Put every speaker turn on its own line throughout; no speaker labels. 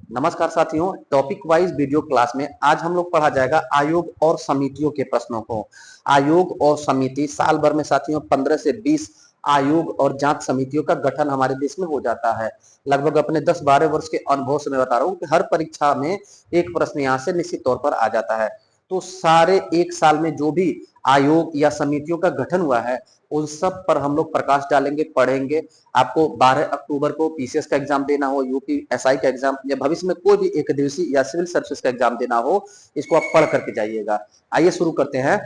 नमस्कार साथियों, topic wise video class में आज हम लोग पढ़ा जाएगा आयोग और समितियों के प्रश्नों को। आयोग और समिति साल भर में साथियों 15 से 20 आयोग और जांच समितियों का गठन हमारे देश में हो जाता है। लगभग अपने 10-12 वर्ष के अनुभव से मैं बता रहा हूँ कि हर परीक्षा में एक प्रश्न यहाँ से निश्चित तौर पर आ जाता है। तो सारे एक साल में जो भी आयोग या समितियों का गठन हुआ है उन सब पर हम लोग प्रकाश डालेंगे, पढ़ेंगे। आपको 12 अक्टूबर को पीसीएस का एग्जाम देना हो, यूपीएसआई का एग्जाम या भविष्य में कोई भी एक दिवसीय या सिविल सर्विसेज का एग्जाम देना हो, इसको आप पढ़ करके जाइएगा। आइए शुरू करते हैं।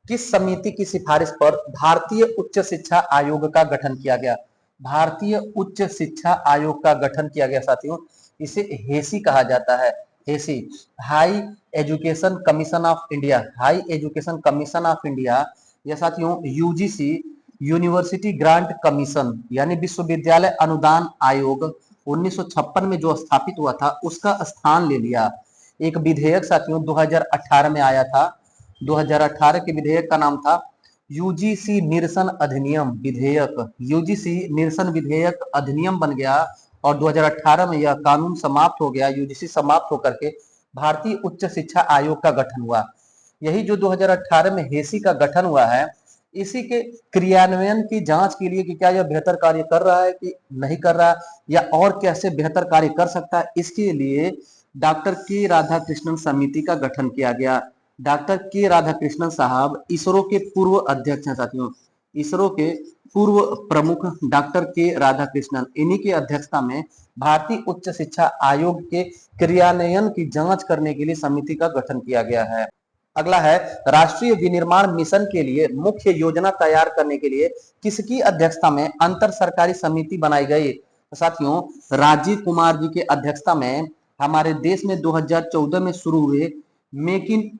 किस समिति की सिफारिश पर भारतीय उच्च शिक्षा आयोग का गठन किया गया? भारतीय उच्च शिक्षा आयोग का गठन किया गया साथियों, इसे हेसी कहा जाता है। HECI, high education commission of India. High education commission of India या साथियों यूजीसी, यूनिवर्सिटी ग्रांट कमीशन यानी विश्वविद्यालय अनुदान आयोग 1956 में जो स्थापित हुआ था उसका स्थान ले लिया। एक विधेयक साथियों 2018 में आया था। 2018 के विधेयक का नाम था यूजीसी निरसन अधिनियम विधेयक। यूजीसी निरसन विधेयक अधिनियम बन गया और 2018 में यह कानून समाप्त हो गया। यूजीसी समाप्त होकर के भारतीय उच्च शिक्षा आयोग का गठन हुआ। यही जो 2018 में हेसी का गठन हुआ है, इसी के क्रियान्वयन की जांच के लिए कि क्या यह बेहतर कार्य कर रहा है कि नहीं कर रहा या और कैसे बेहतर कार्य कर सकता है, इसके लिए डॉक्टर के राधाकृष्णन समिति का गठन किया गया। डॉक्टर के राधाकृष्णन साहब इसरो के पूर्व अध्यक्ष हैं साथियों। इसरो के पूर्व प्रमुख डॉक्टर के राधाकृष्णन, इन्हीं की अध्यक्षता में भारतीय उच्च शिक्षा आयोग के क्रियान्वयन की जांच करने के लिए समिति का गठन किया गया है। अगला है, राष्ट्रीय विनिर्माण मिशन के लिए मुख्य योजना तैयार करने के लिए किसकी अध्यक्षता में अंतर सरकारी समिति बनाई गई? तो साथियों राजीव कुमार जी के अध्यक्षता में हमारे देश में 2014 में शुरू हुए मेक इन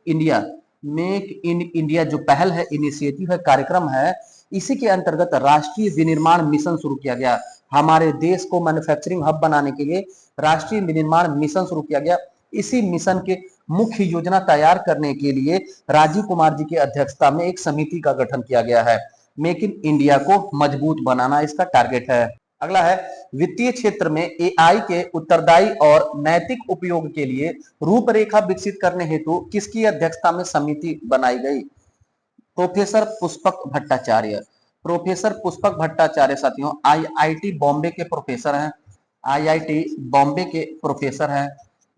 इंडिया जो पहल है, इनिशिएटिव है, कार्यक्रम है, इसी के अंतर्गत राष्ट्रीय विनिर्माण मिशन शुरू किया गया। हमारे देश को मैन्युफैक्चरिंग हब बनाने के लिए राष्ट्रीय विनिर्माण मिशन शुरू किया गया। इसी मिशन के मुख्य योजना तैयार करने के लिए राजीव कुमार जी की अध्यक्षता में एक समिति का गठन किया गया है। मेक इन इंडिया को मजबूत बनाना इसका टारगेट है। अगला है, वित्तीय क्षेत्र में एआई के उत्तरदायी और नैतिक उपयोग के लिए रूपरेखा विकसित करने हेतु किसकी अध्यक्षता में समिति बनाई गई? प्रोफेसर पुष्पक भट्टाचार्य। प्रोफेसर पुष्पक भट्टाचार्य साथियों आईआईटी बॉम्बे के प्रोफेसर हैं। आईआईटी बॉम्बे के प्रोफेसर हैं।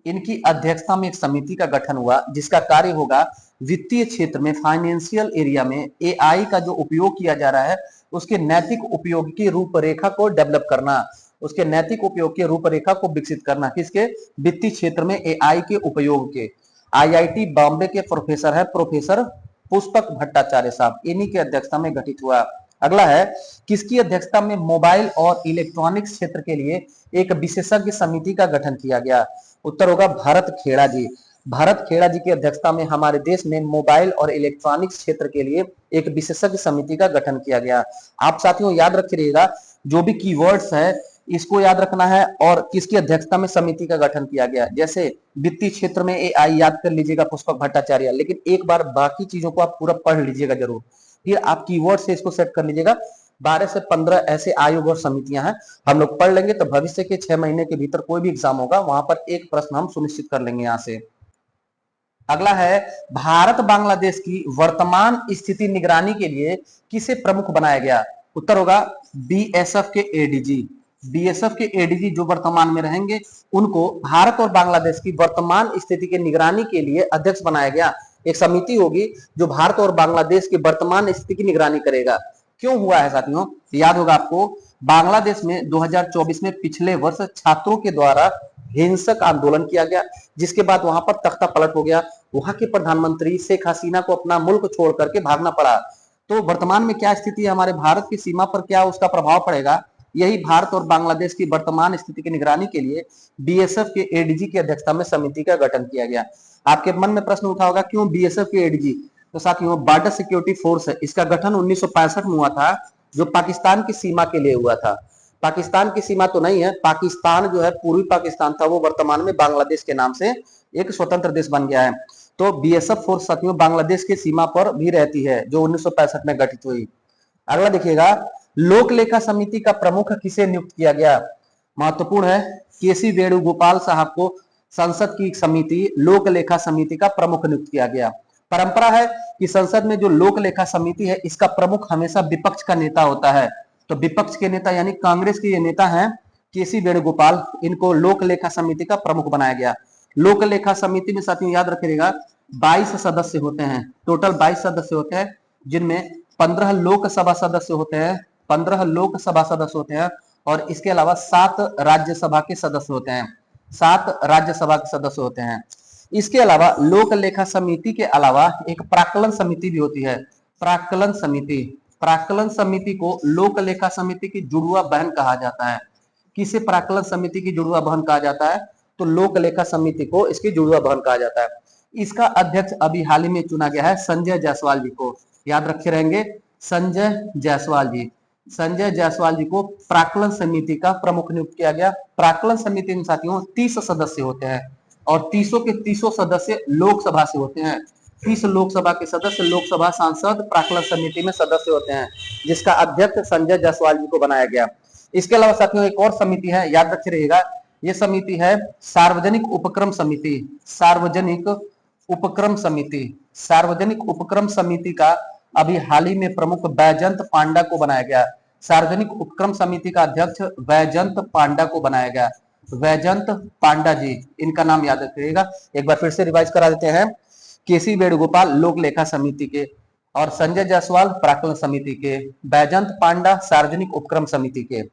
इनकी अध्यक्षता में एक समिति का गठन हुआ जिसका कार्य होगा वित्तीय क्षेत्र में, फाइनेंशियल एरिया में एआई का जो उपयोग किया जा रहा है उसके नैतिक उपयोग की रूपरेखा को डेवलप करना, उसके नैतिक उपयोग की रूपरेखा को विकसित करना। किसके? वित्तीय क्षेत्र में एआई के उपयोग के। आईआईटी बॉम्बे के प्रोफेसर है प्रोफेसर पुष्पक भट्टाचार्य साहब, इन्हीं की अध्यक्षता में गठित हुआ। अगला है, किसकी अध्यक्षता में मोबाइल और इलेक्ट्रॉनिक्स क्षेत्र के लिए एक विशेषज्ञ समिति का गठन किया गया? उत्तर होगा भरत खेड़ा जी। भरत खेड़ा जी की अध्यक्षता में हमारे देश में मोबाइल और इलेक्ट्रॉनिक्स क्षेत्र के लिए एक विशेषज्ञ समिति का गठन किया गया। आप साथियों याद रखिएगा, जो भी कीवर्ड्स है इसको याद रखना है और किसकी अध्यक्षता में समिति का गठन किया गया। जैसे वित्तीय क्षेत्र में एआई याद कर लीजिएगा पुष्पक भट्टाचार्य, लेकिन एक बार बाकी चीजों को आप पूरा पढ़ लीजिएगा जरूर, फिर आप कीवर्ड से इसको सेट कर लीजिएगा। 12 से 15 ऐसे आयोग और समितियां हैं, हम लोग पढ़ लेंगे तो भविष्य के 6 महीने के भीतर कोई भी एग्जाम होगा वहां पर एक प्रश्न हम सुनिश्चित कर लेंगे यहां से। अगला है, भारत बांग्लादेश की वर्तमान स्थिति निगरानी के लिए किसे प्रमुख बनाया गया? उत्तर होगा बीएसएफ के एडीजी। बीएसएफ के एडीजी जो वर्तमान में रहेंगे उनको भारत और बांग्लादेश की वर्तमान स्थिति की निगरानी के लिए अध्यक्ष बनाया गया। एक समिति होगी जो भारत और बांग्लादेश की वर्तमान स्थिति की निगरानी करेगा। क्यों हुआ है साथियों? याद होगा आपको, बांग्लादेश में 2024 में पिछले वर्ष छात्रों के द्वारा हिंसक आंदोलन किया गया, जिसके बाद वहां पर तख्ता पलट हो गया। वहां के प्रधानमंत्री शेख हसीना को अपना मुल्क छोड़ करके भागना पड़ा। तो वर्तमान में क्या स्थिति है, हमारे भारत की सीमा पर क्या उसका प्रभाव पड़ेगा, यही भारत और बांग्लादेश की वर्तमान स्थिति की निगरानी के लिए बीएसएफ के एडीजी की अध्यक्षता में समिति का गठन किया गया। आपके मन में प्रश्न उठा होगा क्यों बीएसएफ के एडीजी? तो साथियों बॉर्डर सिक्योरिटी फोर्स है, इसका गठन 1965 में हुआ था, जो पाकिस्तान की सीमा के लिए हुआ था। पाकिस्तान की सीमा तो नहीं है, पाकिस्तान जो है पूर्वी पाकिस्तान था, वो वर्तमान में बांग्लादेश के नाम से एक स्वतंत्र देश बन गया है। तो बीएसएफ फोर्स साथियों बांग्लादेश की सीमा पर भी रहती है, जो 1965 में गठित हुई। अगला देखिएगा, लोक लेखा समिति का प्रमुख किसे नियुक्त किया गया? महत्वपूर्ण है, केसी वेणुगोपाल साहब को संसद की समिति लोक लेखा समिति का प्रमुख नियुक्त किया गया। परंपरा है कि संसद में जो लोक लेखा समिति है इसका प्रमुख हमेशा विपक्ष का नेता होता है। तो विपक्ष के नेता यानी कांग्रेस के ये नेता हैं केसी वेणुगोपाल, इनको लोक लेखा समिति का प्रमुख बनाया गया। लोक लेखा समिति में साथियों याद रखिएगा 22 सदस्य होते हैं, टोटल 22 सदस्य होते हैं, जिनमें 15 लोकसभा सदस्य होते हैं, 15 लोकसभा सदस्य होते हैं और इसके अलावा 7 राज्यसभा के सदस्य होते हैं, 7 राज्यसभा के सदस्य होते हैं। इसके अलावा लोक लेखा समिति के अलावा एक प्राक्कलन समिति भी होती है। प्राक्कलन समिति, प्राक्कलन समिति को लोक लेखा समिति की जुड़वा बहन कहा जाता है। किसे प्राक्कलन समिति की जुड़वा बहन कहा जाता है? तो लोक लेखा समिति को इसकी जुड़वा बहन कहा जाता है। इसका अध्यक्ष अभी हाल ही में चुना गया है संजय जायसवाल जी को, याद रखे रहेंगे संजय जायसवाल जी। संजय जायसवाल जी को प्राक्कलन समिति का प्रमुख नियुक्त किया गया। प्राक्कलन समिति में साथियों 30 सदस्य होते हैं और 30 के 30 सदस्य लोकसभा से होते हैं। 30 लोकसभा के सदस्य लोकसभा सांसद प्राक्कलन समिति में सदस्य होते हैं, जिसका अध्यक्ष संजय जायसवाल जी को बनाया गया। इसके अलावा साथियों एक और समिति है, याद रखे रहिएगा, ये समिति है सार्वजनिक उपक्रम समिति। सार्वजनिक उपक्रम समिति, सार्वजनिक उपक्रम समिति का अभी हाल ही में प्रमुख बैजंत पांडा को बनाया गया। सार्वजनिक उपक्रम समिति का अध्यक्ष बैजंत पांडा को बनाया गया। बैजंत पांडा जी, इनका नाम याद रखिएगा। एक बार फिर से रिवाइज करा देते हैं, केसी वेणुगोपाल लोक लेखा समिति के और संजय जायसवाल प्राक्कलन समिति के, बैजंत पांडा सार्वजनिक उपक्रम समिति के।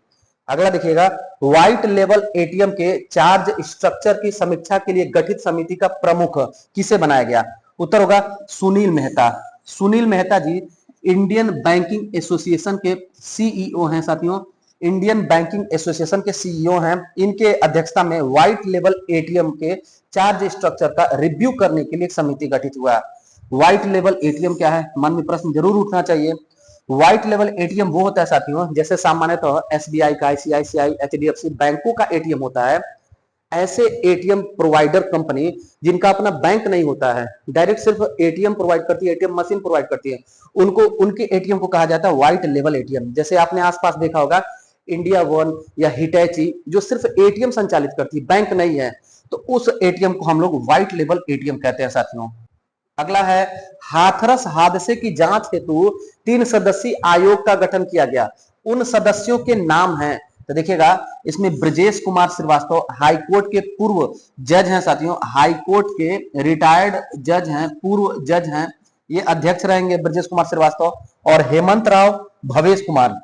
अगला देखिएगा, व्हाइट लेवल एटीएम के चार्ज स्ट्रक्चर की समीक्षा के लिए गठित समिति का प्रमुख किसे बनाया गया? उत्तर होगा सुनील मेहता। सुनील मेहता जी इंडियन बैंकिंग एसोसिएशन के सीईओ हैं साथियों, इंडियन बैंकिंग एसोसिएशन के सीईओ हैं। इनके अध्यक्षता में व्हाइट लेवल एटीएम के चार्ज स्ट्रक्चर का रिव्यू करने के लिए एक समिति गठित हुआ। व्हाइट लेवल एटीएम क्या है? मन में प्रश्न जरूर उठना चाहिए। व्हाइट लेवल एटीएम वो होता है साथियों, जैसे सामान्यतः एसबीआई का, आईसीआईसीआई, एचडीएफसी बैंकों का एटीएम होता है, ऐसे एटीएम प्रोवाइडर कंपनी जिनका अपना बैंक नहीं होता है, डायरेक्ट सिर्फ एटीएम प्रोवाइड करती है, एटीएम मशीन प्रोवाइड करती है, उनको उनके एटीएम को कहा जाता है व्हाइट लेवल एटीएम। जैसे आपने आसपास देखा होगा इंडिया वन या हिटैची जो सिर्फ एटीएम संचालित करती है, बैंक नहीं है, तो उस एटीएम को हम लोग व्हाइट लेवल एटीएम कहते हैं साथियों। अगला है हाथरस हादसे की जांच हेतु 3 सदस्यीय आयोग का गठन किया गया। उन सदस्यों के नाम हैं, तो देखिएगा इसमें ब्रजेश कुमार श्रीवास्तव हाईकोर्ट के पूर्व जज हैं साथियों, हाईकोर्ट के रिटायर्ड जज हैं, पूर्व जज हैं, ये अध्यक्ष रहेंगे ब्रजेश कुमार श्रीवास्तव, और हेमंत राव भवेश कुमार,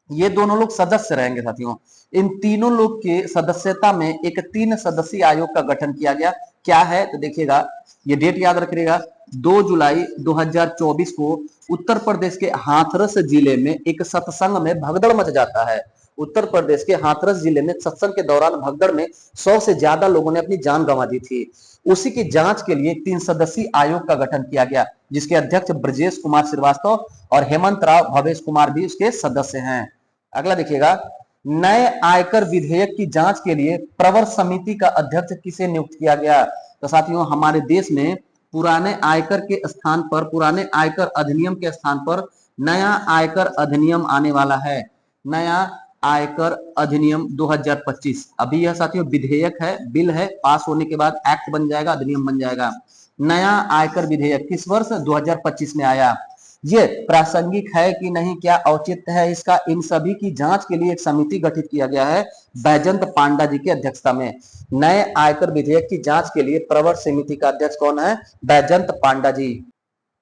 ये दोनों लोग सदस्य रहेंगे साथियों। इन तीनों लोग के सदस्यता में एक 3 सदस्यीय आयोग का गठन किया गया। क्या है? तो देखिएगा ये डेट याद रखिएगा, 2 जुलाई 2024 को उत्तर प्रदेश के हाथरस जिले में एक सत्संग में भगदड़ मच जाता है। उत्तर प्रदेश के हाथरस जिले में सत्संग के दौरान भगदड़ में 100 से ज्यादा लोगों ने अपनी जान गंवा दी थी। उसी की जांच के लिए 3 सदस्यीय आयोग का गठन किया गया, जिसके अध्यक्ष ब्रजेश कुमार श्रीवास्तव और हेमंत राव भवेश कुमार भी उसके सदस्य हैं। अगला देखिएगा, नए आयकर विधेयक की जांच के लिए प्रवर समिति का अध्यक्ष किसे नियुक्त किया गया? तो साथियों हमारे देश में पुराने आयकर के स्थान पर, पुराने आयकर अधिनियम के स्थान पर नया आयकर अधिनियम आने वाला है। नया आयकर अधिनियम 2025, अभी यह साथियों विधेयक है, बिल है, पास होने के बाद एक्ट बन जाएगा, अधिनियम बन जाएगा। नया आयकर विधेयक किस वर्ष? 2025 में आया। ये प्रासंगिक है कि नहीं, क्या औचित्य है इसका, इन सभी की जांच के लिए एक समिति गठित किया गया है बैजंत पांडा जी की अध्यक्षता में। नए आयकर विधेयक की जांच के लिए प्रवर समिति का अध्यक्ष कौन है? बैजंत पांडा जी।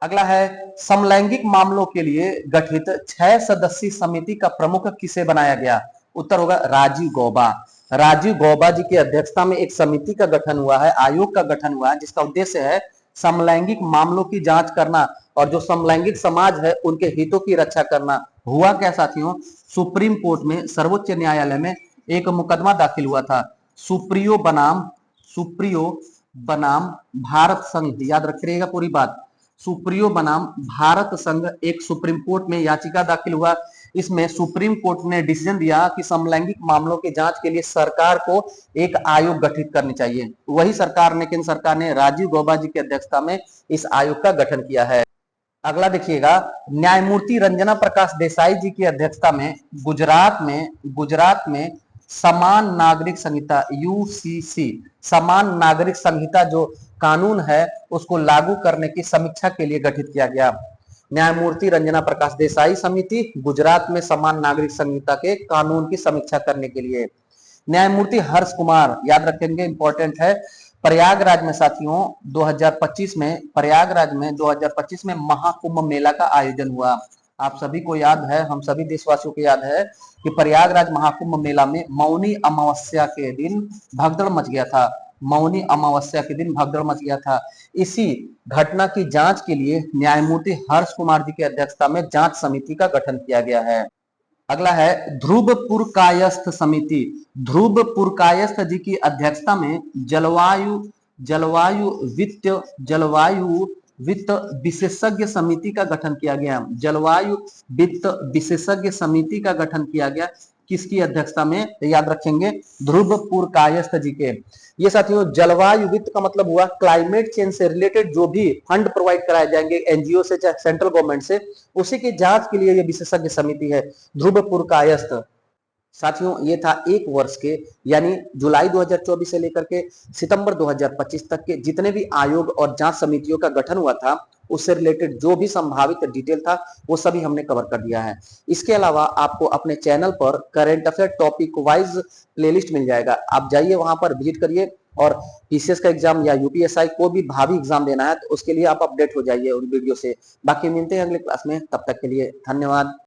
अगला है समलैंगिक मामलों के लिए गठित 6 सदस्यीय समिति का प्रमुख किसे बनाया गया? उत्तर होगा राजीव गौबा। राजीव गौबा जी की अध्यक्षता में एक समिति का गठन हुआ है, आयोग का गठन हुआ है, जिसका उद्देश्य है समलैंगिक मामलों की जांच करना और जो समलैंगिक समाज है उनके हितों की रक्षा करना। हुआ क्या साथियों, सुप्रीम कोर्ट में, सर्वोच्च न्यायालय में एक मुकदमा दाखिल हुआ था, सुप्रियो बनाम भारत संघ, याद रखिएगा पूरी बात, सुप्रियो बनाम भारत संघ एक सुप्रीम कोर्ट में याचिका दाखिल हुआ। इसमें सुप्रीम कोर्ट ने डिसीजन दिया कि समलैंगिक मामलों की जांच के लिए सरकार को एक आयोग गठित करनी चाहिए। वही सरकार ने, केंद्र सरकार ने राजीव गौबा जी की अध्यक्षता में इस आयोग का गठन किया है। अगला देखिएगा, न्यायमूर्ति रंजना प्रकाश देसाई जी की अध्यक्षता में गुजरात में समान नागरिक संहिता यूसीसी, समान नागरिक संहिता जो कानून है उसको लागू करने की समीक्षा के लिए गठित किया गया। न्यायमूर्ति रंजना प्रकाश देसाई समिति, गुजरात में समान नागरिक संहिता के कानून की समीक्षा करने के लिए। न्यायमूर्ति हर्ष कुमार, याद रखेंगे, इंपॉर्टेंट है। प्रयागराज में साथियों 2025 में महाकुंभ मेला का आयोजन हुआ। आप सभी को याद है, हम सभी देशवासियों को याद है कि प्रयागराज महाकुंभ मेला में मौनी अमावस्या के दिन भगदड़ मच गया था। मौनी अमावस्या के दिन भगदड़ मच गया था। इसी घटना की जांच के लिए न्यायमूर्ति हर्ष कुमार जी की अध्यक्षता में जांच समिति का गठन किया गया है। अगला है ध्रुवपुर कायस्थ समिति। ध्रुवपुर कायस्थ जी की अध्यक्षता में जलवायु वित्त विशेषज्ञ समिति का गठन किया गया। जलवायु वित्त विशेषज्ञ समिति का गठन किया गया। किसकी अध्यक्षता में? याद रखेंगे, ध्रुवपुर कायस्थ जी के। ये साथियों जलवायु वित्त का मतलब हुआ क्लाइमेट चेंज से रिलेटेड जो भी फंड प्रोवाइड कराए जाएंगे एनजीओ से चाहे सेंट्रल गवर्नमेंट से, उसी की जांच के लिए ये विशेषज्ञ समिति है ध्रुवपुर कायस्थ। साथियों ये था एक वर्ष के, यानी जुलाई 2024 से लेकर के सितंबर 2025 तक के जितने भी आयोग और जांच समितियों का गठन हुआ था, उससे रिलेटेड जो भी संभावित डिटेल था वो सभी हमने कवर कर दिया है। इसके अलावा आपको अपने चैनल पर current affair topic wise playlist मिल जाएगा। आप जाइए वहां पर विजिट करिए, और पीसीएस का एग्जाम या यूपीएसआई को भी भावी एग्जाम देना है तो उसके लिए आप अपडेट हो जाइए उन वीडियो से। बाकी मिलते हैं अगले क्लास में, तब तक के लिए धन्यवाद।